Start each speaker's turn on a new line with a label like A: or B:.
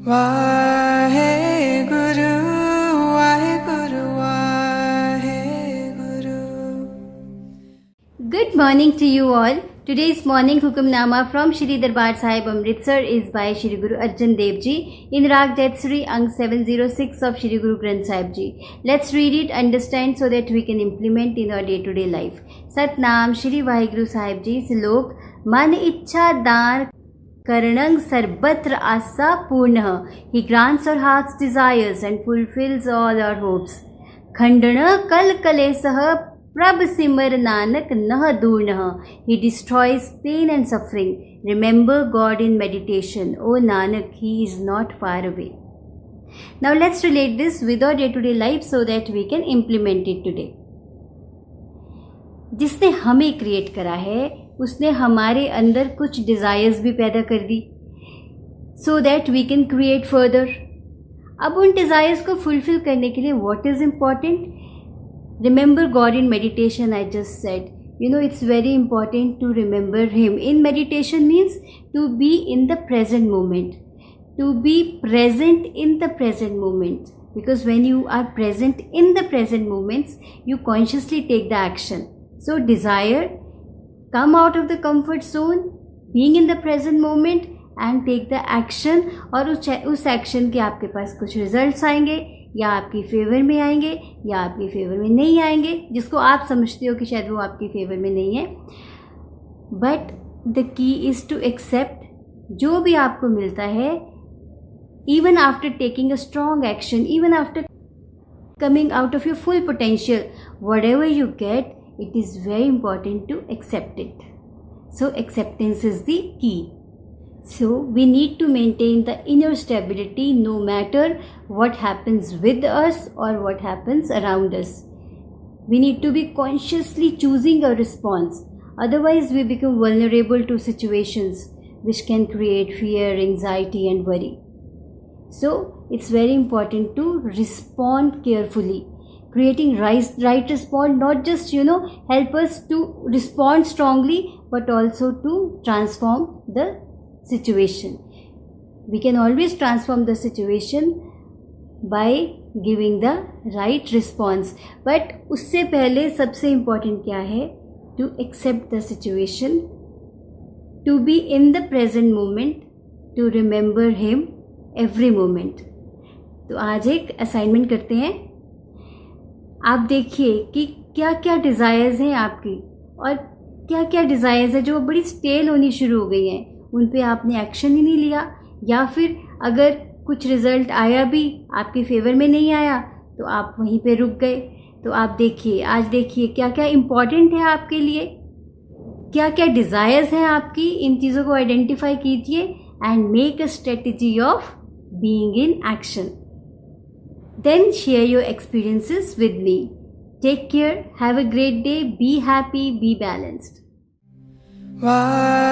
A: Waheguru Waheguru Waheguru.
B: Good morning to you all. Today's morning Hukamnama from Shri Darbar Sahib Amritsar is by Shri Guru Arjan Dev Ji in Rag Jaitsri Ang 706 of Shri Guru Granth Sahib Ji. Let's read it, understand so that we can implement in our day-to-day life. Satnam Shri Vaheguru Sahib Ji. Slok Man Ichha Dar Karanang Sarbatra Asa Purna. He grants our heart's desires and fulfills all our hopes. Khandana Kal Kalesah Prabh Simar Nanak Nah Durnah. He destroys pain and suffering. Remember God in meditation. O Nanak, He is not far away. Now let's relate this with our day-to-day life so that we can implement it today. जिसने हमें create करा है उसने हमारे अंदर कुछ desires भी पैदा कर दी so that we can create further. अब उन डिज़ायर्स को फुलफिल करने के लिए what is important? Remember God in meditation. I just said, you know, it's very important to remember Him. In meditation means to be in the present moment, to be present in the present moment, because when you are present in the present moments you consciously take the action. So desire, come out of the comfort zone, being in the present moment and take the action. और उस action के आपके पास कुछ results आएंगे, या आपकी favour में आएंगे या आपकी फेवर में नहीं आएंगे, जिसको आप समझते हो कि शायद वो आपकी फेवर में नहीं है. But the key is to accept जो भी आपको मिलता है, even after taking a strong action, even after coming out of your full potential, whatever you get, it is very important to accept it. So acceptance is the key. So we need to maintain the inner stability no matter what happens with us or what happens around us. We need to be consciously choosing a response. Otherwise we become vulnerable to situations which can create fear, anxiety and worry. So it's very important to respond carefully. Creating right response not just help us to respond strongly but also to transform the situation. We can always transform the situation by giving the right response. But उससे पहले सबसे important क्या है? To accept the situation, to be in the present moment, to remember Him every moment. तो आज एक assignment करते हैं. आप देखिए कि क्या क्या डिज़ायर्स हैं आपकी और क्या क्या डिज़ायर्स हैं जो बड़ी स्टेल होनी शुरू हो गई हैं, उन पे आपने एक्शन ही नहीं लिया, या फिर अगर कुछ रिज़ल्ट आया भी आपके फेवर में नहीं आया तो आप वहीं पे रुक गए. तो आप देखिए, आज देखिए क्या क्या इम्पॉर्टेंट है आपके लिए, क्या क्या डिज़ायर्स हैं आपकी. इन चीज़ों को आइडेंटिफाई कीजिए and make a strategy of being in action. Then share your experiences with me. Take care, have a great day, be happy, be balanced.
A: Why